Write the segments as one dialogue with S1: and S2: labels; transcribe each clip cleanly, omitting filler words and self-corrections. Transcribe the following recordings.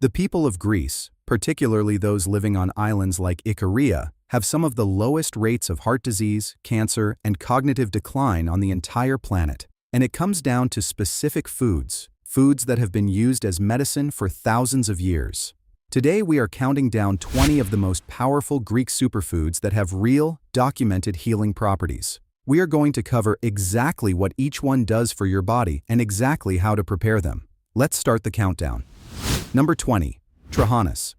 S1: The people of Greece, particularly those living on islands like Icaria, have some of the lowest rates of heart disease, cancer, and cognitive decline on the entire planet. And it comes down to specific foods that have been used as medicine for thousands of years. Today we are counting down 20 of the most powerful Greek superfoods that have real, documented healing properties. We are going to cover exactly what each one does for your body and exactly how to prepare them. Let's start the countdown. Number 20. Trahanas.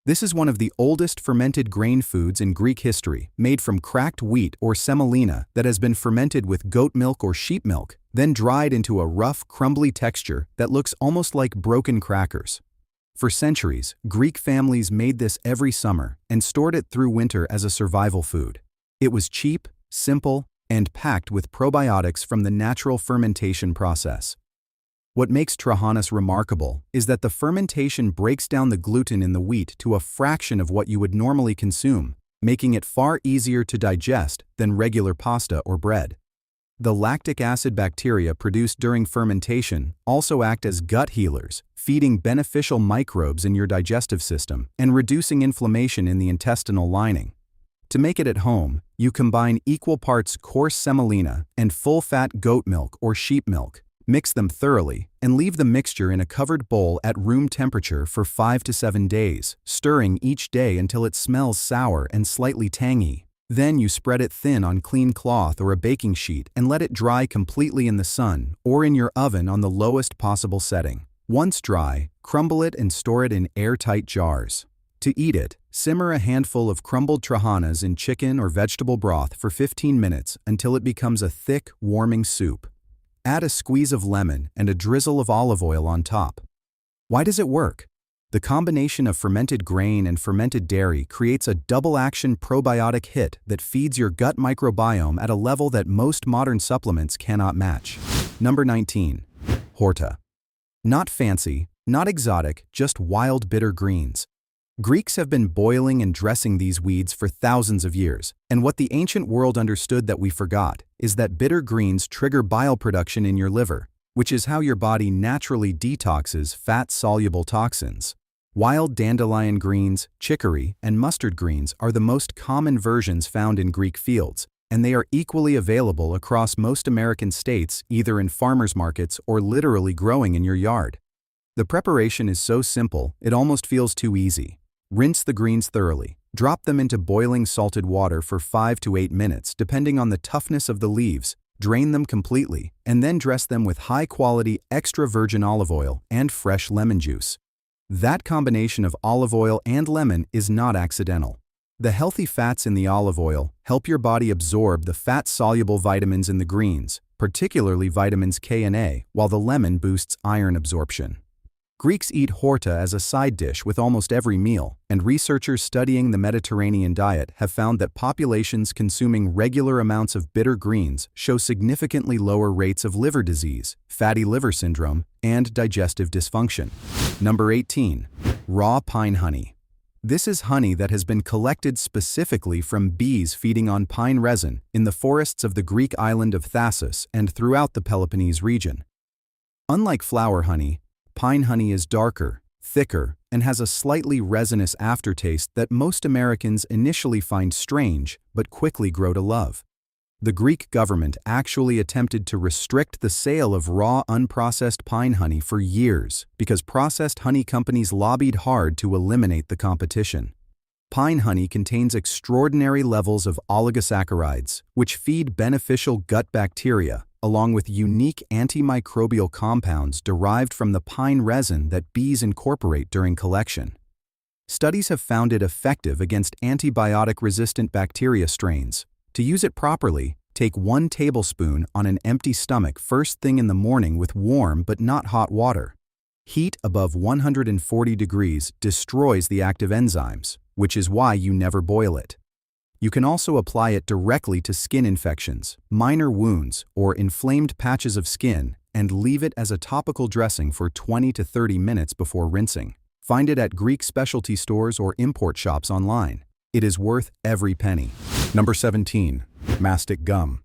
S1: This is one of the oldest fermented grain foods in Greek history, made from cracked wheat or semolina that has been fermented with goat milk or sheep milk, then dried into a rough, crumbly texture that looks almost like broken crackers. For centuries, Greek families made this every summer and stored it through winter as a survival food. It was cheap, simple, and packed with probiotics from the natural fermentation process. What makes trahanas remarkable is that the fermentation breaks down the gluten in the wheat to a fraction of what you would normally consume, making it far easier to digest than regular pasta or bread. The lactic acid bacteria produced during fermentation also act as gut healers, feeding beneficial microbes in your digestive system and reducing inflammation in the intestinal lining. To make it at home, you combine equal parts coarse semolina and full-fat goat milk or sheep milk. Mix them thoroughly and leave the mixture in a covered bowl at room temperature for 5 to 7 days, stirring each day until it smells sour and slightly tangy. Then you spread it thin on clean cloth or a baking sheet and let it dry completely in the sun or in your oven on the lowest possible setting. Once dry, crumble it and store it in airtight jars. To eat it, simmer a handful of crumbled trahanas in chicken or vegetable broth for 15 minutes until it becomes a thick, warming soup. Add a squeeze of lemon and a drizzle of olive oil on top. Why does it work? The combination of fermented grain and fermented dairy creates a double-action probiotic hit that feeds your gut microbiome at a level that most modern supplements cannot match. Number 19. Horta. Not fancy, not exotic, just wild bitter greens. Greeks have been boiling and dressing these weeds for thousands of years, and what the ancient world understood that we forgot is that bitter greens trigger bile production in your liver, which is how your body naturally detoxes fat-soluble toxins. Wild dandelion greens, chicory, and mustard greens are the most common versions found in Greek fields, and they are equally available across most American states, either in farmers markets or literally growing in your yard. The preparation is so simple, it almost feels too easy. Rinse the greens thoroughly. Drop them into boiling salted water for 5 to 8 minutes, depending on the toughness of the leaves. Drain them completely, and then dress them with high-quality extra virgin olive oil and fresh lemon juice. That combination of olive oil and lemon is not accidental. The healthy fats in the olive oil help your body absorb the fat-soluble vitamins in the greens, particularly vitamins K and A, while the lemon boosts iron absorption. Greeks eat horta as a side dish with almost every meal, and researchers studying the Mediterranean diet have found that populations consuming regular amounts of bitter greens show significantly lower rates of liver disease, fatty liver syndrome, and digestive dysfunction. Number 18. Raw pine honey. This is honey that has been collected specifically from bees feeding on pine resin in the forests of the Greek island of Thasos and throughout the Peloponnese region. Unlike flower honey, pine honey is darker, thicker, and has a slightly resinous aftertaste that most Americans initially find strange but quickly grow to love. The Greek government actually attempted to restrict the sale of raw, unprocessed pine honey for years because processed honey companies lobbied hard to eliminate the competition. Pine honey contains extraordinary levels of oligosaccharides, which feed beneficial gut bacteria, along with unique antimicrobial compounds derived from the pine resin that bees incorporate during collection. Studies have found it effective against antibiotic-resistant bacteria strains. To use it properly, take 1 tablespoon on an empty stomach first thing in the morning with warm but not hot water. Heat above 140 degrees destroys the active enzymes, which is why you never boil it. You can also apply it directly to skin infections, minor wounds, or inflamed patches of skin and leave it as a topical dressing for 20 to 30 minutes before rinsing. Find it at Greek specialty stores or import shops online. It is worth every penny. Number 17. Mastic gum.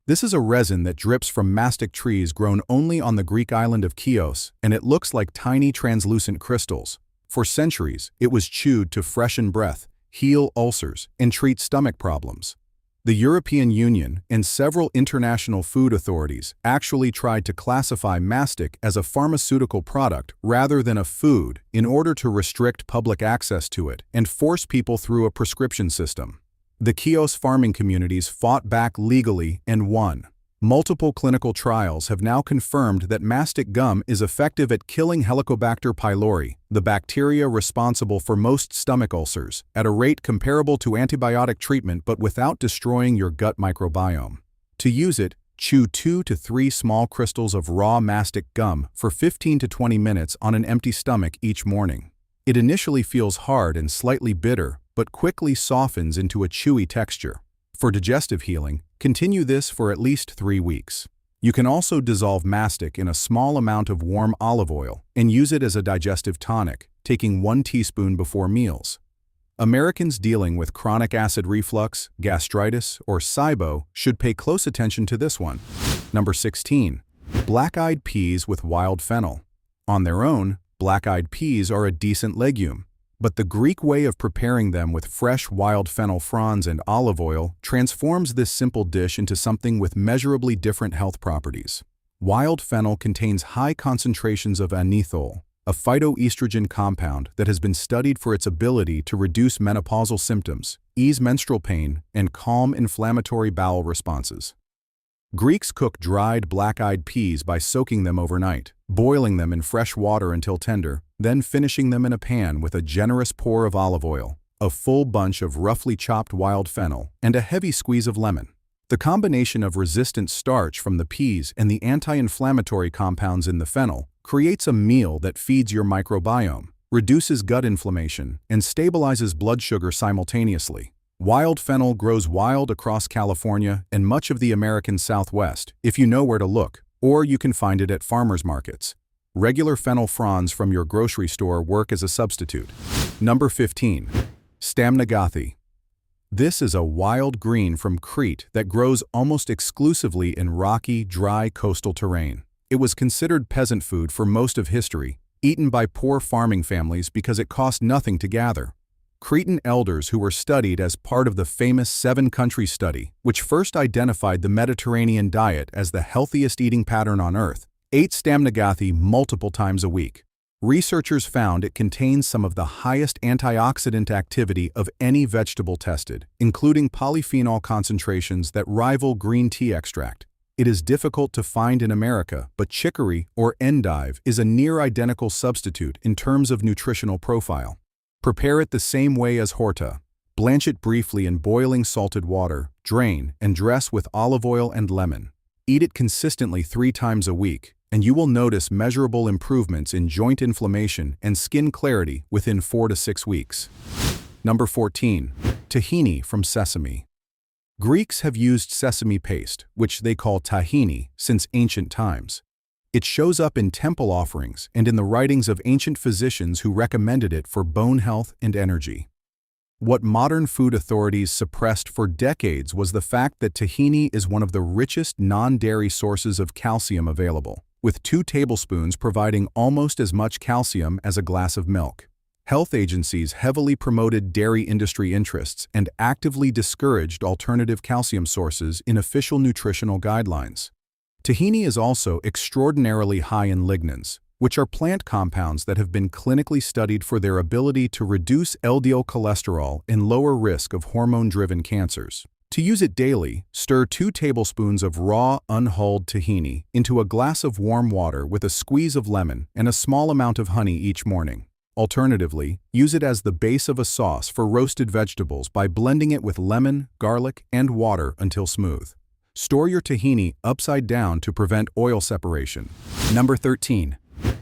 S1: This is a resin that drips from mastic trees grown only on the Greek island of Chios, and it looks like tiny translucent crystals. For centuries, it was chewed to freshen breath, heal ulcers, and treat stomach problems. The European Union and several international food authorities actually tried to classify mastic as a pharmaceutical product rather than a food in order to restrict public access to it and force people through a prescription system. The Chios farming communities fought back legally and won. Multiple clinical trials have now confirmed that mastic gum is effective at killing Helicobacter pylori, the bacteria responsible for most stomach ulcers, at a rate comparable to antibiotic treatment but without destroying your gut microbiome. To use it, chew 2 to 3 small crystals of raw mastic gum for 15 to 20 minutes on an empty stomach each morning. It initially feels hard and slightly bitter, but quickly softens into a chewy texture. For digestive healing, continue this for at least 3 weeks. You can also dissolve mastic in a small amount of warm olive oil and use it as a digestive tonic, taking 1 teaspoon before meals. Americans dealing with chronic acid reflux, gastritis, or SIBO should pay close attention to this one. Number 16. Black-eyed peas with wild fennel. On their own, black-eyed peas are a decent legume. But the Greek way of preparing them with fresh wild fennel fronds and olive oil transforms this simple dish into something with measurably different health properties. Wild fennel contains high concentrations of anethole, a phytoestrogen compound that has been studied for its ability to reduce menopausal symptoms, ease menstrual pain, and calm inflammatory bowel responses. Greeks cook dried black-eyed peas by soaking them overnight, boiling them in fresh water until tender, then finishing them in a pan with a generous pour of olive oil, a full bunch of roughly chopped wild fennel, and a heavy squeeze of lemon. The combination of resistant starch from the peas and the anti-inflammatory compounds in the fennel creates a meal that feeds your microbiome, reduces gut inflammation, and stabilizes blood sugar simultaneously. Wild fennel grows wild across California and much of the American Southwest, if you know where to look, or you can find it at farmers markets. Regular fennel fronds from your grocery store work as a substitute. Number 15. Stamnagathi. This is a wild green from Crete that grows almost exclusively in rocky, dry coastal terrain. It was considered peasant food for most of history, eaten by poor farming families because it cost nothing to gather. Cretan elders who were studied as part of the famous 7-country study, which first identified the Mediterranean diet as the healthiest eating pattern on Earth, ate stamnagathi multiple times a week. Researchers found it contains some of the highest antioxidant activity of any vegetable tested, including polyphenol concentrations that rival green tea extract. It is difficult to find in America, but chicory or endive is a near-identical substitute in terms of nutritional profile. Prepare it the same way as horta. Blanch it briefly in boiling salted water, drain, and dress with olive oil and lemon. Eat it consistently 3 times a week, and you will notice measurable improvements in joint inflammation and skin clarity within 4 to 6 weeks. Number 14. Tahini from sesame. Greeks have used sesame paste, which they call tahini, since ancient times. It shows up in temple offerings and in the writings of ancient physicians who recommended it for bone health and energy. What modern food authorities suppressed for decades was the fact that tahini is one of the richest non-dairy sources of calcium available, with 2 tablespoons providing almost as much calcium as a glass of milk. Health agencies heavily promoted dairy industry interests and actively discouraged alternative calcium sources in official nutritional guidelines. Tahini is also extraordinarily high in lignans, which are plant compounds that have been clinically studied for their ability to reduce LDL cholesterol and lower risk of hormone-driven cancers. To use it daily, stir 2 tablespoons of raw, unhulled tahini into a glass of warm water with a squeeze of lemon and a small amount of honey each morning. Alternatively, use it as the base of a sauce for roasted vegetables by blending it with lemon, garlic, and water until smooth. Store your tahini upside down to prevent oil separation. Number 13.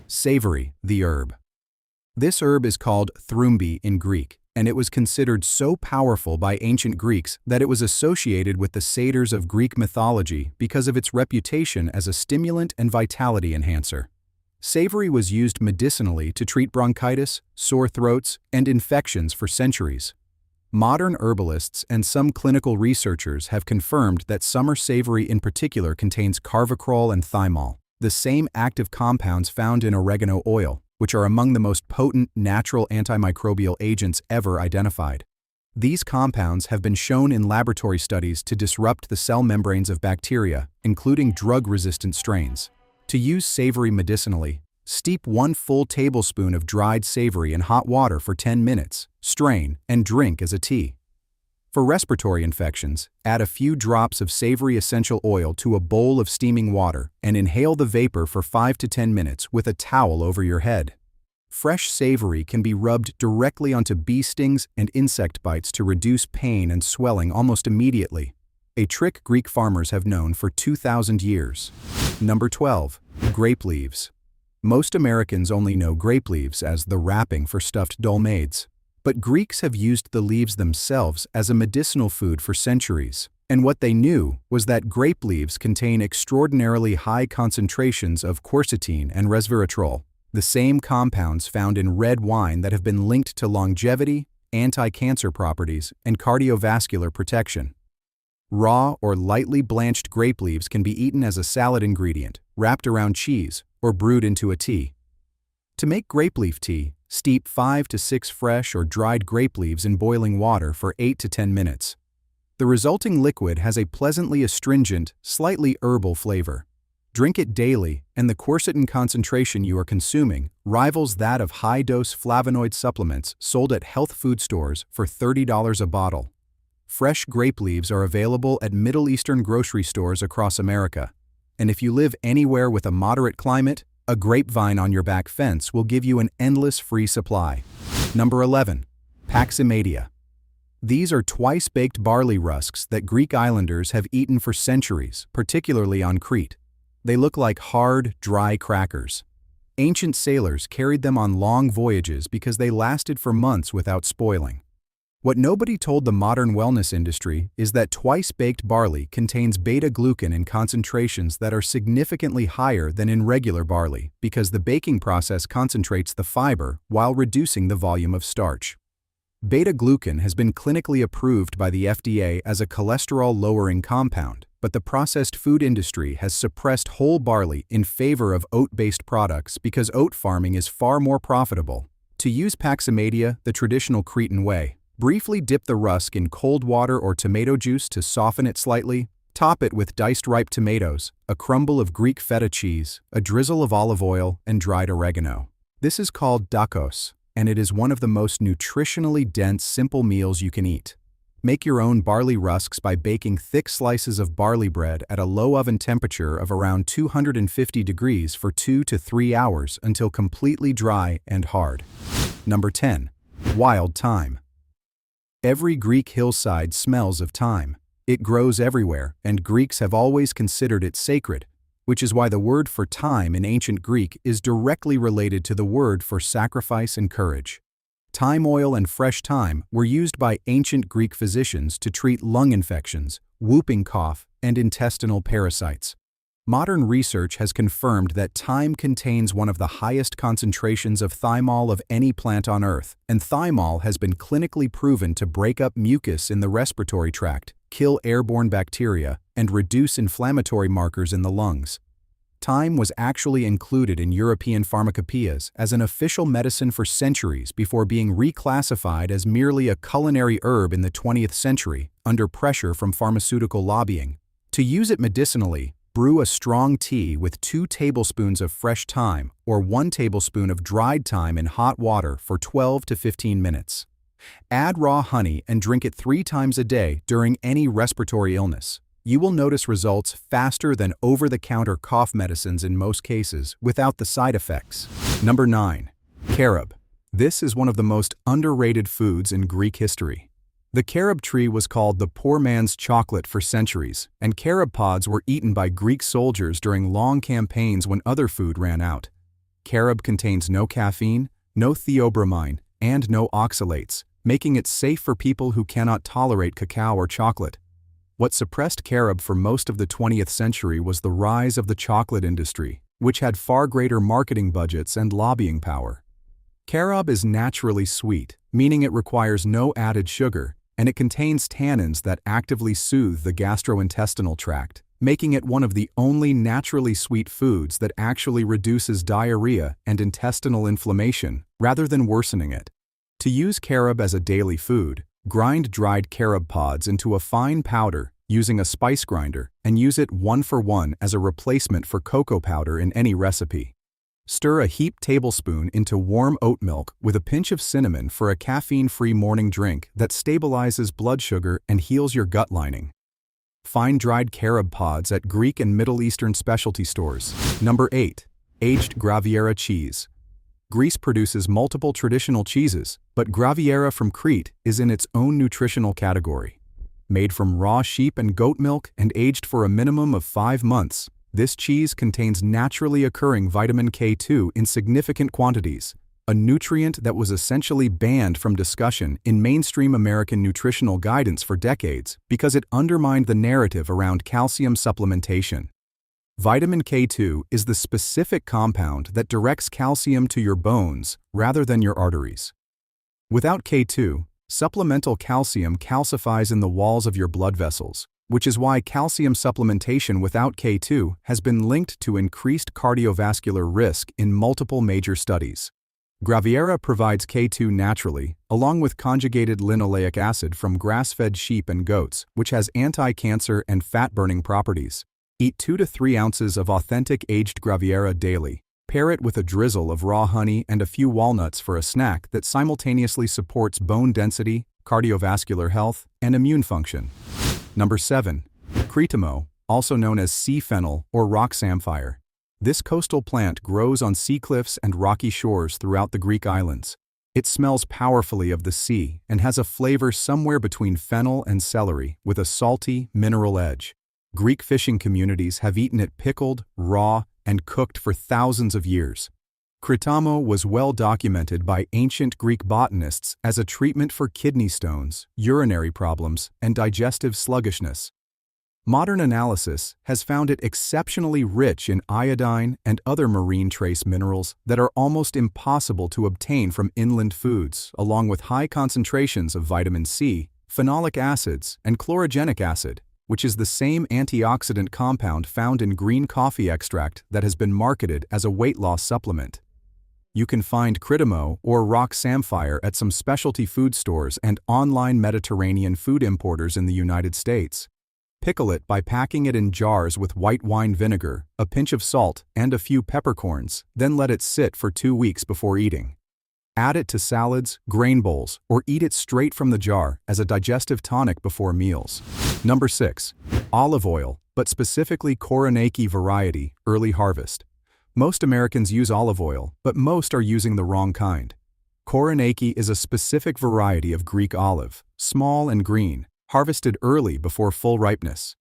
S1: Savory, the herb. This herb is called thrumbi in Greek, and it was considered so powerful by ancient Greeks that it was associated with the satyrs of Greek mythology because of its reputation as a stimulant and vitality enhancer. Savory was used medicinally to treat bronchitis, sore throats, and infections for centuries. Modern herbalists and some clinical researchers have confirmed that summer savory in particular contains carvacrol and thymol, the same active compounds found in oregano oil, which are among the most potent natural antimicrobial agents ever identified. These compounds have been shown in laboratory studies to disrupt the cell membranes of bacteria, including drug-resistant strains. To use savory medicinally, steep 1 full tablespoon of dried savory in hot water for 10 minutes, strain, and drink as a tea. For respiratory infections, add a few drops of savory essential oil to a bowl of steaming water and inhale the vapor for 5 to 10 minutes with a towel over your head. Fresh savory can be rubbed directly onto bee stings and insect bites to reduce pain and swelling almost immediately, a trick Greek farmers have known for 2,000 years. Number 12. Grape leaves. Most Americans only know grape leaves as the wrapping for stuffed dolmades. But Greeks have used the leaves themselves as a medicinal food for centuries, and what they knew was that grape leaves contain extraordinarily high concentrations of quercetin and resveratrol, the same compounds found in red wine that have been linked to longevity, anti-cancer properties, and cardiovascular protection. Raw or lightly blanched grape leaves can be eaten as a salad ingredient, wrapped around cheese, or brewed into a tea. To make grape leaf tea, steep 5 to 6 fresh or dried grape leaves in boiling water for 8 to 10 minutes. The resulting liquid has a pleasantly astringent, slightly herbal flavor. Drink it daily, and the quercetin concentration you are consuming rivals that of high-dose flavonoid supplements sold at health food stores for $30 a bottle. Fresh grape leaves are available at Middle Eastern grocery stores across America. And if you live anywhere with a moderate climate, a grapevine on your back fence will give you an endless free supply. Number 11. Paximadia. These are twice-baked barley rusks that Greek islanders have eaten for centuries, particularly on Crete. They look like hard, dry crackers. Ancient sailors carried them on long voyages because they lasted for months without spoiling. What nobody told the modern wellness industry is that twice-baked barley contains beta-glucan in concentrations that are significantly higher than in regular barley because the baking process concentrates the fiber while reducing the volume of starch. Beta-glucan has been clinically approved by the FDA as a cholesterol-lowering compound, but the processed food industry has suppressed whole barley in favor of oat-based products because oat farming is far more profitable. To use Paximadia the traditional Cretan way, briefly dip the rusk in cold water or tomato juice to soften it slightly, top it with diced ripe tomatoes, a crumble of Greek feta cheese, a drizzle of olive oil, and dried oregano. This is called dakos, and it is one of the most nutritionally dense simple meals you can eat. Make your own barley rusks by baking thick slices of barley bread at a low oven temperature of around 250 degrees for 2 to 3 hours until completely dry and hard. Number 10. Wild thyme. Every Greek hillside smells of thyme. It grows everywhere, and Greeks have always considered it sacred, which is why the word for thyme in ancient Greek is directly related to the word for sacrifice and courage. Thyme oil and fresh thyme were used by ancient Greek physicians to treat lung infections, whooping cough, and intestinal parasites. Modern research has confirmed that thyme contains one of the highest concentrations of thymol of any plant on Earth, and thymol has been clinically proven to break up mucus in the respiratory tract, kill airborne bacteria, and reduce inflammatory markers in the lungs. Thyme was actually included in European pharmacopoeias as an official medicine for centuries before being reclassified as merely a culinary herb in the 20th century under pressure from pharmaceutical lobbying. To use it medicinally, brew a strong tea with 2 tablespoons of fresh thyme or 1 tablespoon of dried thyme in hot water for 12 to 15 minutes. Add raw honey and drink it 3 times a day during any respiratory illness. You will notice results faster than over-the-counter cough medicines in most cases without the side effects. Number 9. Carob. This is one of the most underrated foods in Greek history. The carob tree was called the poor man's chocolate for centuries, and carob pods were eaten by Greek soldiers during long campaigns when other food ran out. Carob contains no caffeine, no theobromine, and no oxalates, making it safe for people who cannot tolerate cacao or chocolate. What suppressed carob for most of the 20th century was the rise of the chocolate industry, which had far greater marketing budgets and lobbying power. Carob is naturally sweet, meaning it requires no added sugar, and it contains tannins that actively soothe the gastrointestinal tract, making it one of the only naturally sweet foods that actually reduces diarrhea and intestinal inflammation rather than worsening it. To use carob as a daily food, grind dried carob pods into a fine powder using a spice grinder and use it 1-for-1 as a replacement for cocoa powder in any recipe. Stir a heaped tablespoon into warm oat milk with a pinch of cinnamon for a caffeine-free morning drink that stabilizes blood sugar and heals your gut lining. Find dried carob pods at Greek and Middle Eastern specialty stores. Number 8. Aged Graviera cheese. Greece produces multiple traditional cheeses, but Graviera from Crete is in its own nutritional category. Made from raw sheep and goat milk and aged for a minimum of 5 months, this cheese contains naturally occurring vitamin K2 in significant quantities, a nutrient that was essentially banned from discussion in mainstream American nutritional guidance for decades because it undermined the narrative around calcium supplementation. Vitamin K2 is the specific compound that directs calcium to your bones rather than your arteries. Without K2, supplemental calcium calcifies in the walls of your blood vessels, which is why calcium supplementation without K2 has been linked to increased cardiovascular risk in multiple major studies. Graviera provides K2 naturally, along with conjugated linoleic acid from grass-fed sheep and goats, which has anti-cancer and fat-burning properties. Eat 2 to 3 ounces of authentic aged Graviera daily. Pair it with a drizzle of raw honey and a few walnuts for a snack that simultaneously supports bone density, cardiovascular health, and immune function. Number 7. Cretamo, also known as sea fennel or rock samphire. This coastal plant grows on sea cliffs and rocky shores throughout the Greek islands. It smells powerfully of the sea and has a flavor somewhere between fennel and celery with a salty, mineral edge. Greek fishing communities have eaten it pickled, raw, and cooked for thousands of years. Cretamo was well documented by ancient Greek botanists as a treatment for kidney stones, urinary problems, and digestive sluggishness. Modern analysis has found it exceptionally rich in iodine and other marine trace minerals that are almost impossible to obtain from inland foods, along with high concentrations of vitamin C, phenolic acids, and chlorogenic acid, which is the same antioxidant compound found in green coffee extract that has been marketed as a weight loss supplement. You can find Cretamo or rock samphire at some specialty food stores and online Mediterranean food importers in the United States. Pickle it by packing it in jars with white wine vinegar, a pinch of salt, and a few peppercorns, then let it sit for 2 weeks before eating. Add it to salads, grain bowls, or eat it straight from the jar as a digestive tonic before meals. Number 6. Olive oil, but specifically Koronaki variety, early harvest. Most Americans use olive oil, but most are using the wrong kind. Koronaki is a specific variety of Greek olive, small and green, harvested early before full ripeness.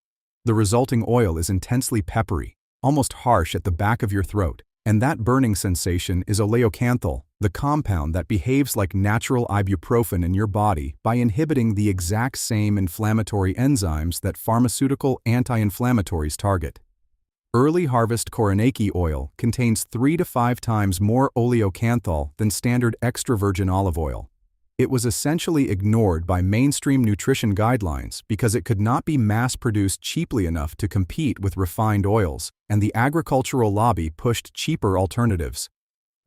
S1: The resulting oil is intensely peppery, almost harsh at the back of your throat, and that burning sensation is oleocanthal, the compound that behaves like natural ibuprofen in your body by inhibiting the exact same inflammatory enzymes that pharmaceutical anti-inflammatories target. Early harvest Koronaki oil contains 3 to 5 times more oleocanthal than standard extra virgin olive oil. It was essentially ignored by mainstream nutrition guidelines because it could not be mass-produced cheaply enough to compete with refined oils, and the agricultural lobby pushed cheaper alternatives.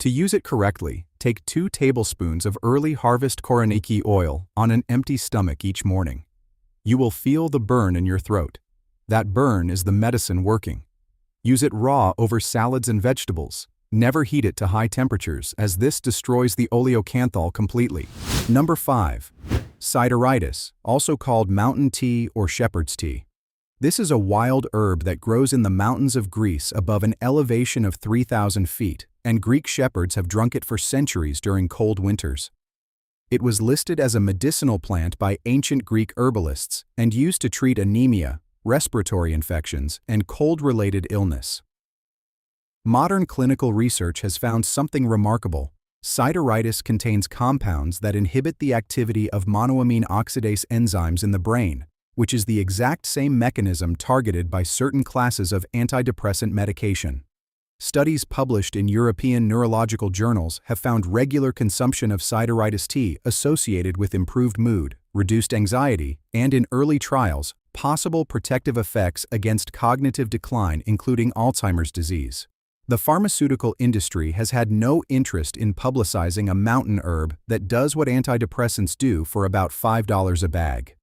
S1: To use it correctly, take 2 tablespoons of early harvest Koronaki oil on an empty stomach each morning. You will feel the burn in your throat. That burn is the medicine working. Use it raw over salads and vegetables. Never heat it to high temperatures, as this destroys the oleocanthal completely. Number 5. Sideritis, also called mountain tea or shepherd's tea. This is a wild herb that grows in the mountains of Greece above an elevation of 3,000 feet, and Greek shepherds have drunk it for centuries during cold winters. It was listed as a medicinal plant by ancient Greek herbalists and used to treat anemia, respiratory infections, and cold-related illness. Modern clinical research has found something remarkable. Sideritis contains compounds that inhibit the activity of monoamine oxidase enzymes in the brain, which is the exact same mechanism targeted by certain classes of antidepressant medication. Studies published in European neurological journals have found regular consumption of sideritis tea associated with improved mood, reduced anxiety, and in early trials, possible protective effects against cognitive decline, including Alzheimer's disease. The pharmaceutical industry has had no interest in publicizing a mountain herb that does what antidepressants do for about $5 a bag.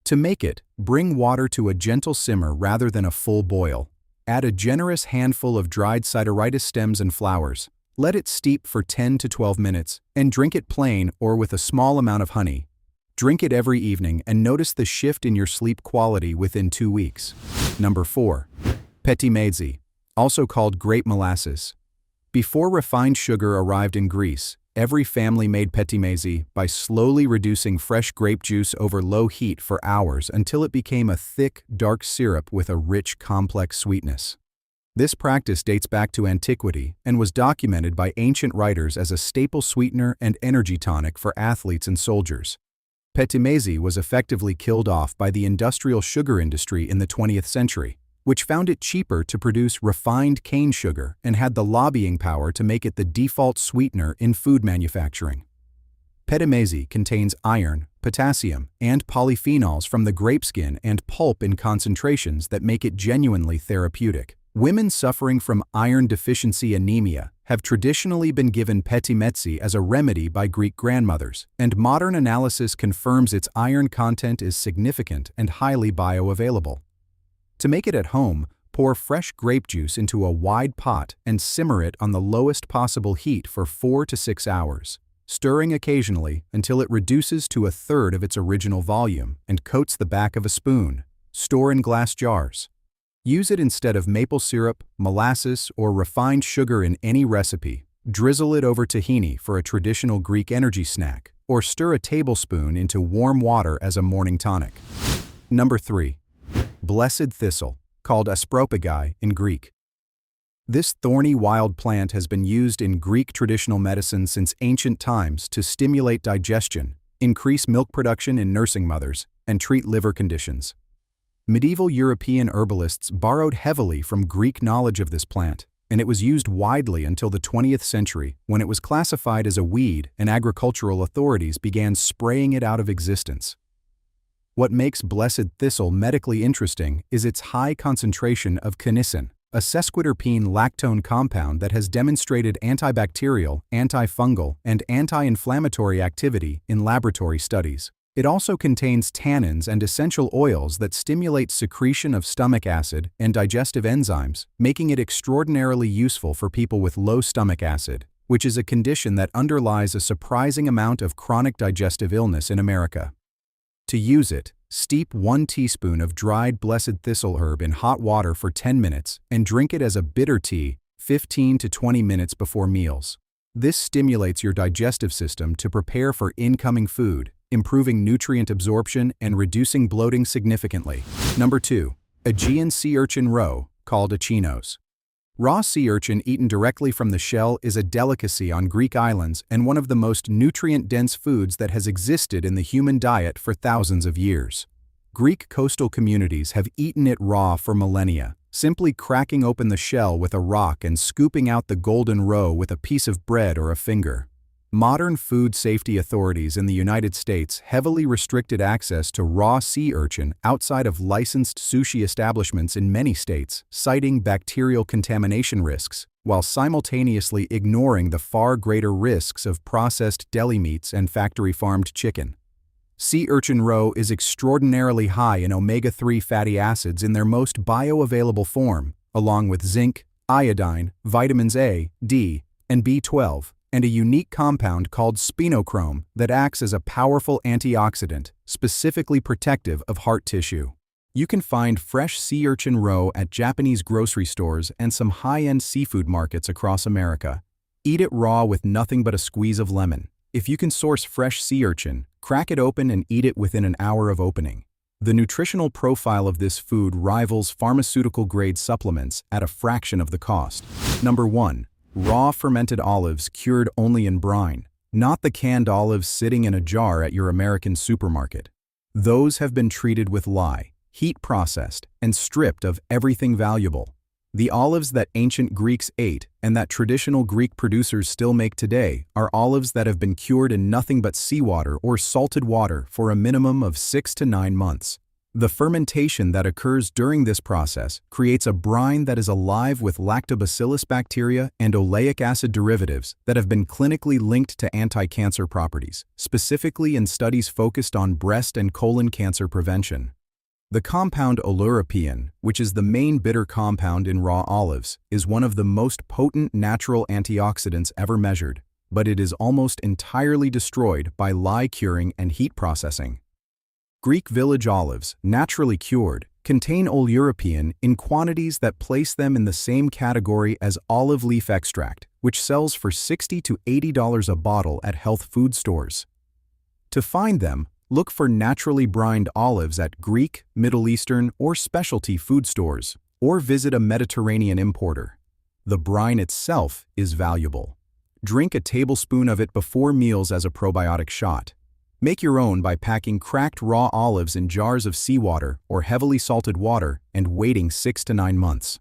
S1: To make it, bring water to a gentle simmer rather than a full boil. Add a generous handful of dried sideritis stems and flowers. Let it steep for 10 to 12 minutes, and drink it plain or with a small amount of honey. Drink it every evening and notice the shift in your sleep quality within 2 weeks. Number 4. Petit maize, also called grape molasses. Before refined sugar arrived in Greece, every family made petit maize by slowly reducing fresh grape juice over low heat for hours until it became a thick, dark syrup with a rich, complex sweetness. This practice dates back to antiquity and was documented by ancient writers as a staple sweetener and energy tonic for athletes and soldiers. Petit maize was effectively killed off by the industrial sugar industry in the 20th century, which found it cheaper to produce refined cane sugar and had the lobbying power to make it the default sweetener in food manufacturing. Petit maize contains iron, potassium, and polyphenols from the grape skin and pulp in concentrations that make it genuinely therapeutic. Women suffering from iron deficiency anemia have traditionally been given petit maize as a remedy by Greek grandmothers, and modern analysis confirms its iron content is significant and highly bioavailable. To make it at home, pour fresh grape juice into a wide pot and simmer it on the lowest possible heat for 4 to 6 hours, stirring occasionally until it reduces to a third of its original volume and coats the back of a spoon. Store in glass jars. Use it instead of maple syrup, molasses, or refined sugar in any recipe. Drizzle it over tahini for a traditional Greek energy snack, or stir a tablespoon into warm water as a morning tonic. Number 3. Blessed thistle, called aspropagai in Greek. This thorny wild plant has been used in Greek traditional medicine since ancient times to stimulate digestion, increase milk production in nursing mothers, and treat liver conditions. Medieval European herbalists borrowed heavily from Greek knowledge of this plant, and it was used widely until the 20th century when it was classified as a weed and agricultural authorities began spraying it out of existence. What makes blessed thistle medically interesting is its high concentration of kinesin, a sesquiterpene lactone compound that has demonstrated antibacterial, antifungal, and anti-inflammatory activity in laboratory studies. It also contains tannins and essential oils that stimulate secretion of stomach acid and digestive enzymes, making it extraordinarily useful for people with low stomach acid, which is a condition that underlies a surprising amount of chronic digestive illness in America. To use it, steep 1 teaspoon of dried blessed thistle herb in hot water for 10 minutes and drink it as a bitter tea 15 to 20 minutes before meals. This stimulates your digestive system to prepare for incoming food, improving nutrient absorption and reducing bloating significantly. Number 2. Aegean sea urchin roe, called achinos. Raw sea urchin eaten directly from the shell is a delicacy on Greek islands and one of the most nutrient-dense foods that has existed in the human diet for thousands of years. Greek coastal communities have eaten it raw for millennia, simply cracking open the shell with a rock and scooping out the golden roe with a piece of bread or a finger. Modern food safety authorities in the United States heavily restricted access to raw sea urchin outside of licensed sushi establishments in many states, citing bacterial contamination risks, while simultaneously ignoring the far greater risks of processed deli meats and factory-farmed chicken. Sea urchin roe is extraordinarily high in omega-3 fatty acids in their most bioavailable form, along with zinc, iodine, vitamins A, D, and B12. And a unique compound called spinochrome that acts as a powerful antioxidant, specifically protective of heart tissue. You can find fresh sea urchin roe at Japanese grocery stores and some high-end seafood markets across America. Eat it raw with nothing but a squeeze of lemon. If you can source fresh sea urchin, crack it open and eat it within an hour of opening. The nutritional profile of this food rivals pharmaceutical-grade supplements at a fraction of the cost. Number 1. Raw fermented olives cured only in brine, not the canned olives sitting in a jar at your American supermarket. Those have been treated with lye, heat processed, and stripped of everything valuable. The olives that ancient Greeks ate and that traditional Greek producers still make today are olives that have been cured in nothing but seawater or salted water for a minimum of 6 to 9 months. The fermentation that occurs during this process creates a brine that is alive with lactobacillus bacteria and oleic acid derivatives that have been clinically linked to anti-cancer properties, specifically in studies focused on breast and colon cancer prevention. The compound oleuropein, which is the main bitter compound in raw olives, is one of the most potent natural antioxidants ever measured, but it is almost entirely destroyed by lye curing and heat processing. Greek village olives, naturally cured, contain oleuropein in quantities that place them in the same category as olive leaf extract, which sells for $60 to $80 a bottle at health food stores. To find them, look for naturally brined olives at Greek, Middle Eastern, or specialty food stores, or visit a Mediterranean importer. The brine itself is valuable. Drink a tablespoon of it before meals as a probiotic shot. Make your own by packing cracked raw olives in jars of seawater or heavily salted water and waiting 6 to 9 months.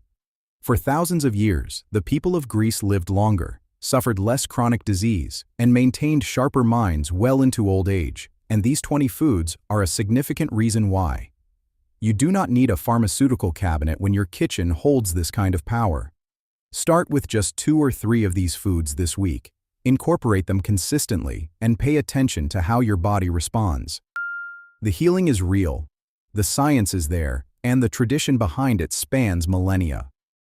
S1: For thousands of years, the people of Greece lived longer, suffered less chronic disease, and maintained sharper minds well into old age. And these 20 foods are a significant reason why. You do not need a pharmaceutical cabinet when your kitchen holds this kind of power. Start with just 2 or 3 of these foods this week. Incorporate them consistently and pay attention to how your body responds. The healing is real, the science is there, and the tradition behind it spans millennia.